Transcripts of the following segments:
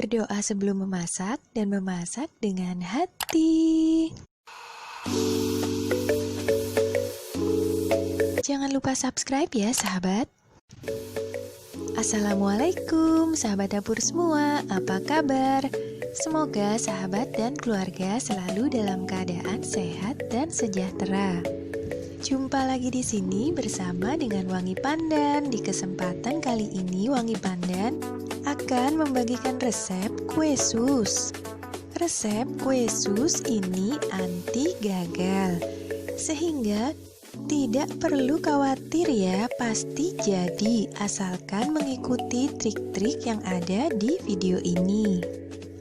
Berdoa sebelum memasak dan memasak dengan hati. Jangan lupa subscribe ya sahabat. Assalamualaikum sahabat dapur semua, apa kabar? Semoga sahabat dan keluarga selalu dalam keadaan sehat dan sejahtera. Jumpa lagi di sini bersama dengan Wangi Pandan. Di kesempatan kali ini Wangi Pandan akan membagikan resep kue sus. Resep kue sus ini anti gagal, sehingga tidak perlu khawatir ya, pasti jadi asalkan mengikuti trik-trik yang ada di video ini.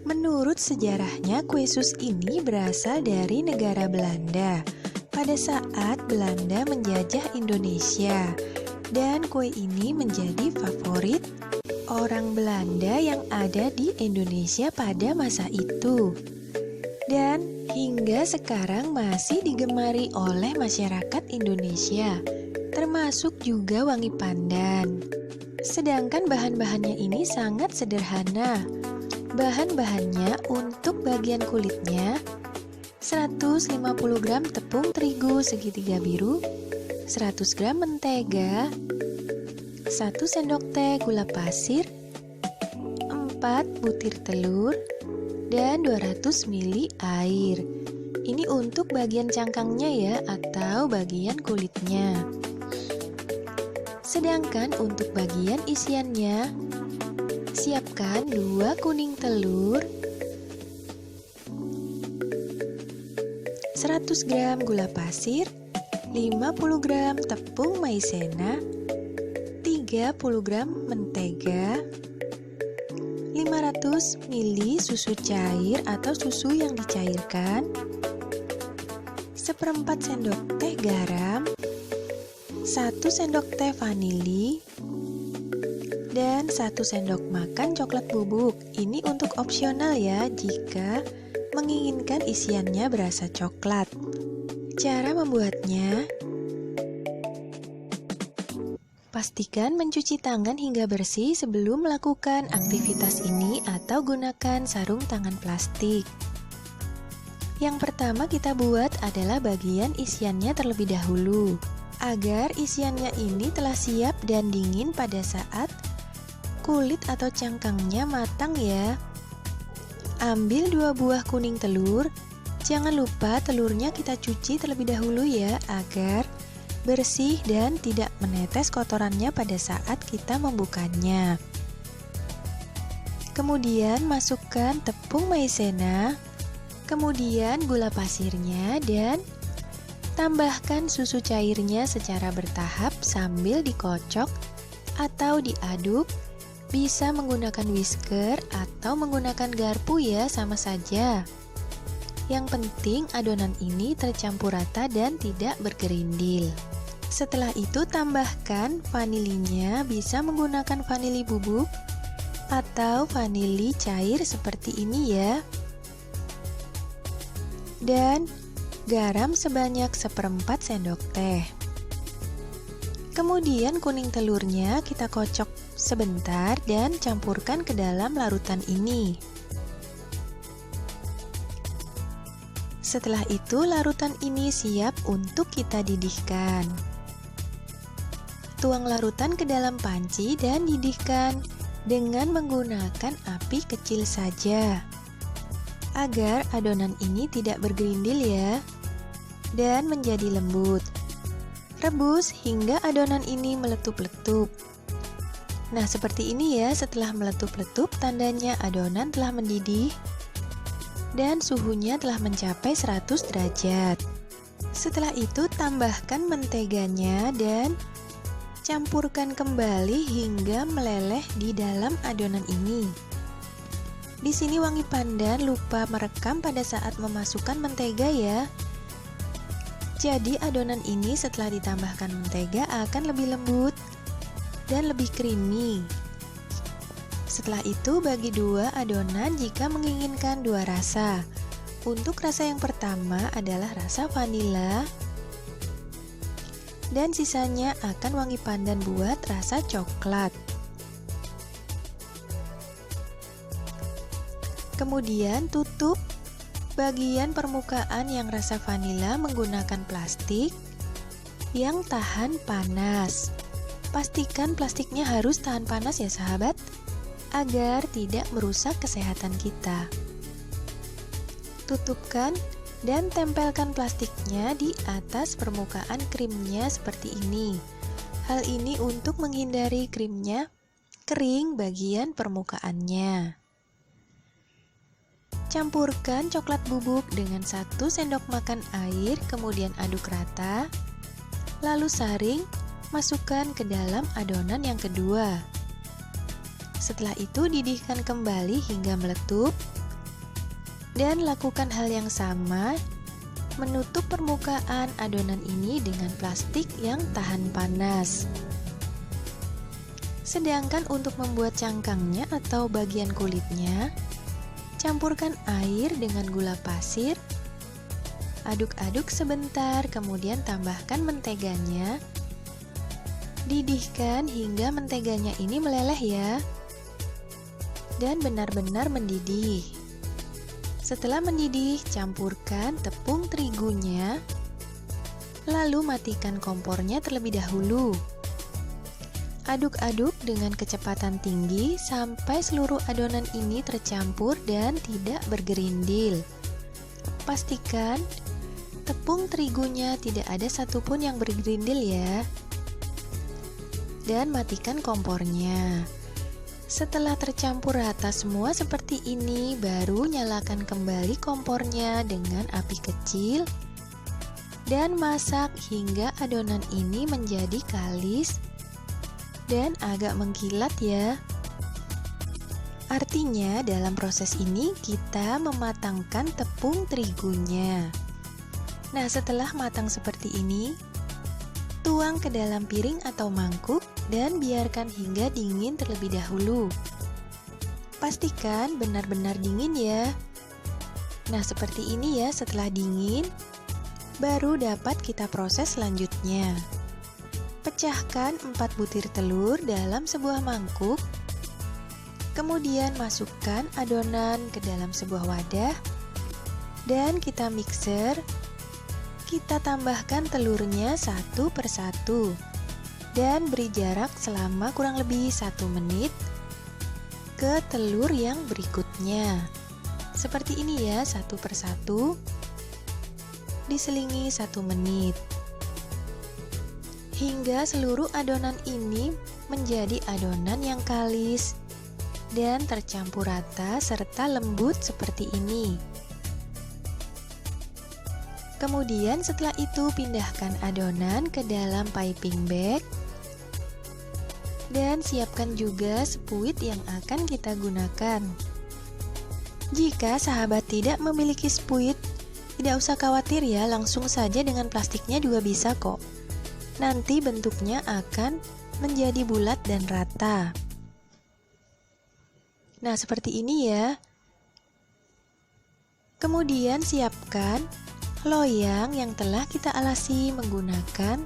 Menurut sejarahnya, kue sus ini berasal dari negara Belanda pada saat Belanda menjajah Indonesia, dan kue ini menjadi favorit orang Belanda yang ada di Indonesia pada masa itu. Dan hingga sekarang masih digemari oleh masyarakat Indonesia, termasuk juga Wangi Pandan. Sedangkan bahan-bahannya ini sangat sederhana. Bahan-bahannya untuk bagian kulitnya 150 gram tepung terigu segitiga biru, 100 gram mentega, 1 sendok teh gula pasir, 4 butir telur, dan 200 ml air. Ini untuk bagian cangkangnya ya, atau bagian kulitnya. Sedangkan untuk bagian isiannya, siapkan 2 kuning telur, 100 gram gula pasir, 50 gram tepung maizena, 30 gram mentega, 500 ml susu cair atau susu yang dicairkan, 1/4 sendok teh garam, 1 sendok teh vanili, dan 1 sendok makan coklat bubuk. Ini untuk opsional ya jika menginginkan isiannya berasa coklat. Cara membuatnya: pastikan mencuci tangan hingga bersih sebelum melakukan aktivitas ini atau gunakan sarung tangan plastik. Yang pertama kita buat adalah bagian isiannya terlebih dahulu, agar isiannya ini telah siap dan dingin pada saat kulit atau cangkangnya matang ya. Ambil 2 buah kuning telur. Jangan lupa telurnya kita cuci terlebih dahulu ya, agar bersih dan tidak menetes kotorannya pada saat kita membukanya. Kemudian masukkan tepung maizena, kemudian gula pasirnya, dan tambahkan susu cairnya secara bertahap sambil dikocok atau diaduk. Bisa menggunakan whisker atau menggunakan garpu ya, sama saja. Yang penting adonan ini tercampur rata dan tidak bergerindil. Setelah itu tambahkan vanilinya, bisa menggunakan vanili bubuk atau vanili cair seperti ini ya. Dan garam sebanyak 1/4 sendok teh. Kemudian kuning telurnya kita kocok sebentar dan campurkan ke dalam larutan ini. Setelah itu larutan ini siap untuk kita didihkan. Tuang larutan ke dalam panci dan didihkan dengan menggunakan api kecil saja, agar adonan ini tidak bergerindil ya, dan menjadi lembut. Rebus hingga adonan ini meletup-letup. Nah, seperti ini ya. Setelah meletup-letup, tandanya adonan telah mendidih dan suhunya telah mencapai 100 derajat. Setelah itu, tambahkan menteganya dan campurkan kembali hingga meleleh di dalam adonan ini. Di sini Wangi Pandan lupa merekam pada saat memasukkan mentega ya. Jadi adonan ini setelah ditambahkan mentega akan lebih lembut dan lebih creamy. Setelah itu bagi 2 adonan jika menginginkan 2 rasa. Untuk rasa yang pertama adalah rasa vanila, dan sisanya akan Wangi Pandan buat rasa coklat. Kemudian tutup bagian permukaan yang rasa vanila menggunakan plastik yang tahan panas. Pastikan plastiknya harus tahan panas ya sahabat, agar tidak merusak kesehatan kita. Tutupkan dan tempelkan plastiknya di atas permukaan krimnya seperti ini. Hal ini untuk menghindari krimnya kering bagian permukaannya. Campurkan coklat bubuk dengan 1 sendok makan air, kemudian aduk rata. Lalu saring, masukkan ke dalam adonan yang kedua. Setelah itu didihkan kembali hingga meletup. Dan lakukan hal yang sama, menutup permukaan adonan ini dengan plastik yang tahan panas. Sedangkan untuk membuat cangkangnya atau bagian kulitnya, campurkan air dengan gula pasir, aduk-aduk sebentar, kemudian tambahkan menteganya. Didihkan hingga menteganya ini meleleh ya, dan benar-benar mendidih. Setelah mendidih, campurkan tepung terigunya, lalu matikan kompornya terlebih dahulu. Aduk-aduk dengan kecepatan tinggi sampai seluruh adonan ini tercampur dan tidak bergerindil. Pastikan tepung terigunya tidak ada satupun yang bergerindil ya. Dan matikan kompornya. Setelah tercampur rata semua seperti ini, baru nyalakan kembali kompornya dengan api kecil dan masak hingga adonan ini menjadi kalis dan agak mengkilat ya. Artinya dalam proses ini kita mematangkan tepung terigunya. Nah, setelah matang seperti ini, tuang ke dalam piring atau mangkuk dan biarkan hingga dingin terlebih dahulu. Pastikan benar-benar dingin ya. Nah, seperti ini ya. Setelah dingin, baru dapat kita proses selanjutnya. Pecahkan 4 butir telur dalam sebuah mangkuk. Kemudian masukkan adonan ke dalam sebuah wadah dan kita mixer. Kita tambahkan telurnya satu persatu dan beri jarak selama kurang lebih 1 menit ke telur yang berikutnya. Seperti ini ya, satu persatu diselingi 1 menit hingga seluruh adonan ini menjadi adonan yang kalis dan tercampur rata serta lembut seperti ini. Kemudian setelah itu pindahkan adonan ke dalam piping bag dan siapkan juga sepuit yang akan kita gunakan. Jika sahabat tidak memiliki sepuit, tidak usah khawatir ya, langsung saja dengan plastiknya juga bisa kok. Nanti bentuknya akan menjadi bulat dan rata. Nah, seperti ini ya. Kemudian siapkan loyang yang telah kita alasi menggunakan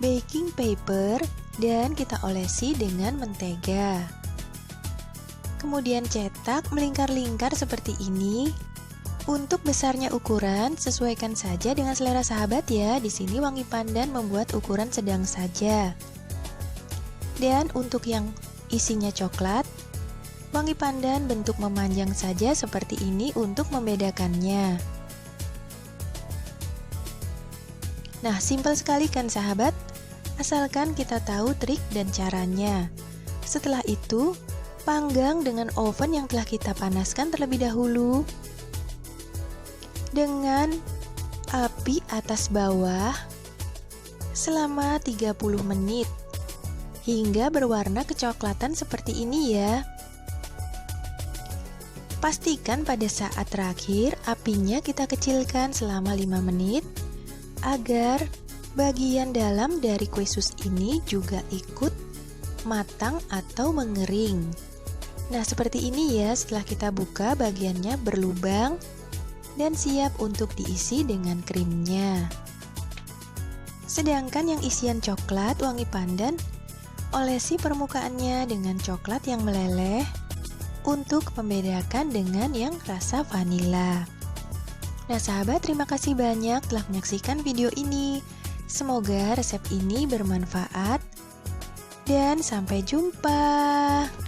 baking paper dan kita olesi dengan mentega. Kemudian cetak melingkar-lingkar seperti ini. Untuk besarnya ukuran, sesuaikan saja dengan selera sahabat ya. Di sini Wangi Pandan membuat ukuran sedang saja. Dan untuk yang isinya coklat, Wangi Pandan bentuk memanjang saja seperti ini untuk membedakannya. Nah, simpel sekali kan sahabat? Asalkan kita tahu trik dan caranya. Setelah itu, panggang dengan oven yang telah kita panaskan terlebih dahulu dengan api atas bawah selama 30 menit hingga berwarna kecoklatan seperti ini ya. Pastikan pada saat terakhir apinya kita kecilkan selama 5 menit agar bagian dalam dari kue sus ini juga ikut matang atau mengering. Nah, seperti ini ya. Setelah kita buka, bagiannya berlubang dan siap untuk diisi dengan krimnya. Sedangkan yang isian coklat Wangi Pandan, olesi permukaannya dengan coklat yang meleleh untuk membedakan dengan yang rasa vanila. Nah sahabat, terima kasih banyak telah menyaksikan video ini. Semoga resep ini bermanfaat dan sampai jumpa.